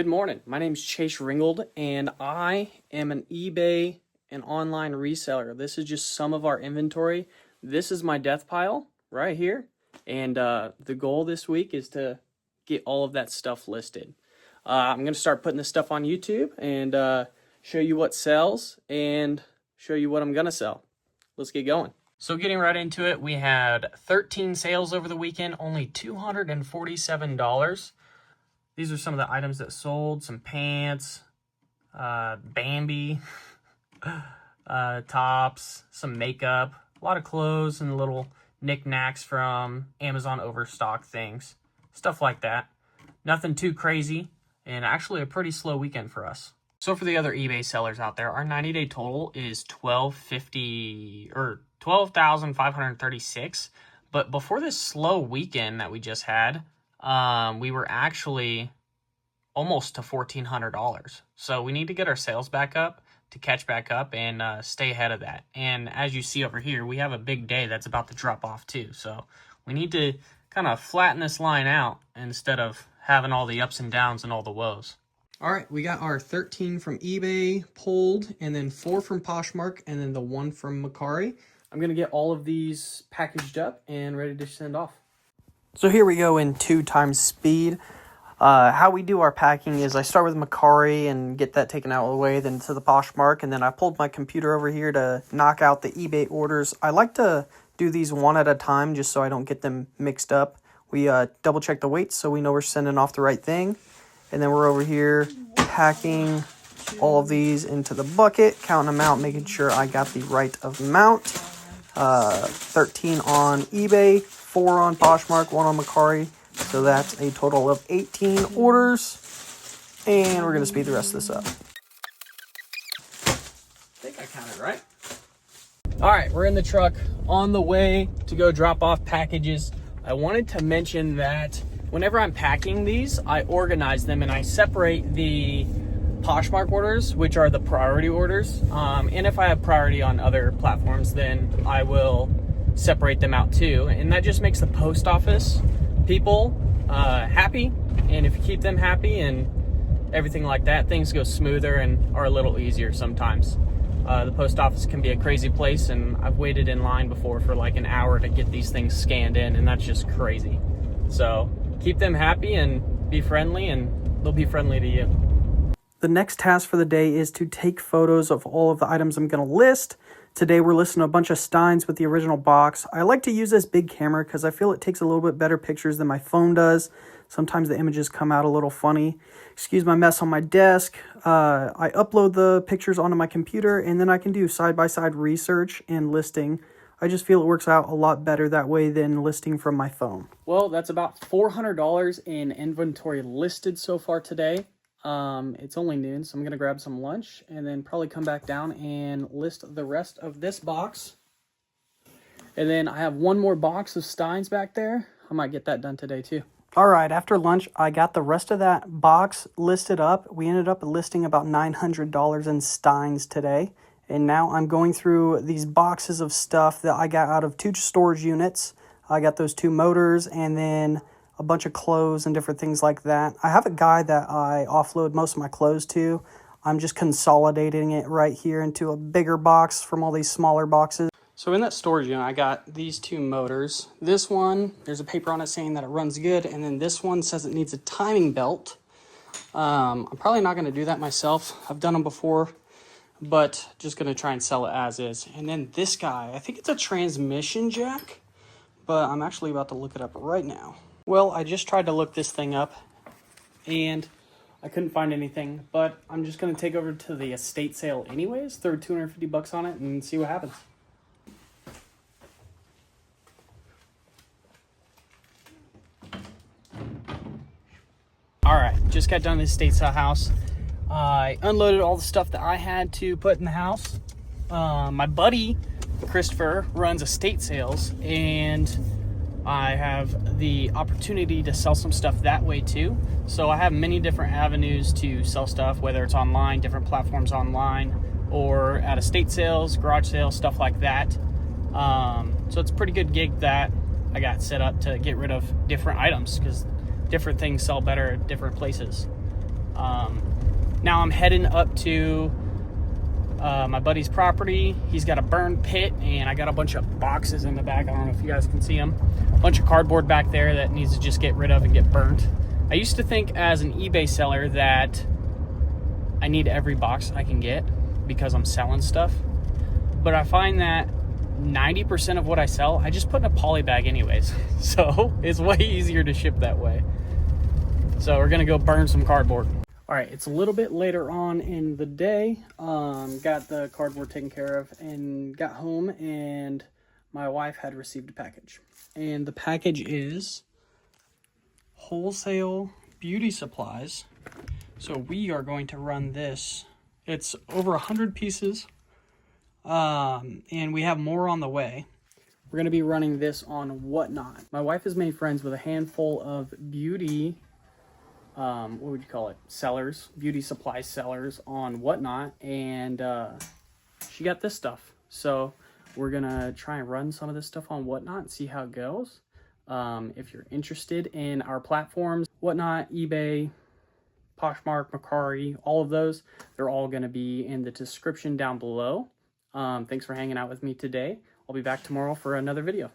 Good morning. My name is Chase Ringgold, and I am an eBay and online reseller. This is just some of our inventory. This is my death pile right here, and the goal this week is to get all of that stuff listed. I'm going to start putting this stuff on YouTube and show you what sells and show you what I'm going to sell. Let's get going. So getting right into it, we had 13 sales over the weekend, only $247. These are some of the items that sold: some pants, Bambi, tops, some makeup, a lot of clothes and little knickknacks from Amazon overstock things, stuff like that. Nothing too crazy, and actually a pretty slow weekend for us. So for the other eBay sellers out there, our 90-day total is $12,536. But before this slow weekend that we just had, we were actually almost to $1,400. So we need to get our sales back up to catch back up and stay ahead of that. And as you see over here, we have a big day that's about to drop off too. So we need to kind of flatten this line out instead of having all the ups and downs and all the woes. All right, we got our 13 from eBay pulled, and then 4 from Poshmark, and then the 1 from Macari. I'm going to get all of these packaged up and ready to send off. So here we go in 2 times speed. How we do our packing is I start with Macari and get that taken out of the way, then to the Poshmark, and then I pulled my computer over here to knock out the eBay orders. I like to do these one at a time just so I don't get them mixed up. We double check the weights so we know we're sending off the right thing. And then we're over here packing all of these into the bucket, counting them out, making sure I got the right amount. 13 on eBay, 4 on Poshmark, 1 on Macari. So that's a total of 18 orders. And we're going to speed the rest of this up. I think I counted right. All right, we're in the truck on the way to go drop off packages. I wanted to mention that whenever I'm packing these, I organize them and I separate the Poshmark orders, which are the priority orders. And if I have priority on other platforms, then I will separate them out too. And that just makes the post office people happy. And if you keep them happy and everything like that, things go smoother and are a little easier sometimes. The post office can be a crazy place, and I've waited in line before for like an hour to get these things scanned in, and that's just crazy. So keep them happy and be friendly, and they'll be friendly to you. The next task for the day is to take photos of all of the items I'm going to list. Today we're listing a bunch of Steins with the original box. I like to use this big camera because I feel it takes a little bit better pictures than my phone does. Sometimes the images come out a little funny. Excuse my mess on my desk. I upload the pictures onto my computer, and then I can do side-by-side research and listing. I just feel it works out a lot better that way than listing from my phone. Well, that's about $400 in inventory listed so far today. It's only noon, so I'm going to grab some lunch and then probably come back down and list the rest of this box. And then I have one more box of Steins back there. I might get that done today too. All right, after lunch, I got the rest of that box listed up. We ended up listing about $900 in Steins today. And now I'm going through these boxes of stuff that I got out of 2 storage units. I got those 2 motors and then a bunch of clothes and different things like that. I have a guy that I offload most of my clothes to. I'm just consolidating it right here into a bigger box from all these smaller boxes. So in that storage unit, I got these 2 motors. This one, there's a paper on it saying that it runs good. And then this one says it needs a timing belt. I'm probably not going to do that myself. I've done them before, but just going to try and sell it as is. And then this guy, I think it's a transmission jack, but I'm actually about to look it up right now. Well, I just tried to look this thing up, and I couldn't find anything, but I'm just going to take over to the estate sale anyways, throw $250 on it, and see what happens. All right, just got done at the estate sale house. I unloaded all the stuff that I had to put in the house. My buddy, Christopher, runs estate sales, and I have the opportunity to sell some stuff that way too. So I have many different avenues to sell stuff, whether it's online, different platforms online, or at estate sales, garage sales, stuff like that. So it's a pretty good gig that I got set up to get rid of different items because different things sell better at different places. Now I'm heading up to my buddy's property. He's got a burn pit, and I got a bunch of boxes in the back. I don't know if you guys can see them. A bunch of cardboard back there that needs to just get rid of and get burnt. I used to think as an eBay seller that I need every box I can get because I'm selling stuff. But I find that 90% of what I sell, I just put in a poly bag anyways. So it's way easier to ship that way. So we're gonna go burn some cardboard. All right, it's a little bit later on in the day. Got the cardboard taken care of and got home, and my wife had received a package. And the package is wholesale beauty supplies. So we are going to run this. It's over 100 pieces, and we have more on the way. We're going to be running this on Whatnot. My wife has made friends with a handful of beauty, what would you call it, sellers, beauty supply sellers on Whatnot, and she got this stuff. So we're going to try and run some of this stuff on Whatnot and see how it goes. If you're interested in our platforms, Whatnot, eBay, Poshmark, Mercari, all of those, they're all going to be in the description down below. Thanks for hanging out with me today. I'll be back tomorrow for another video.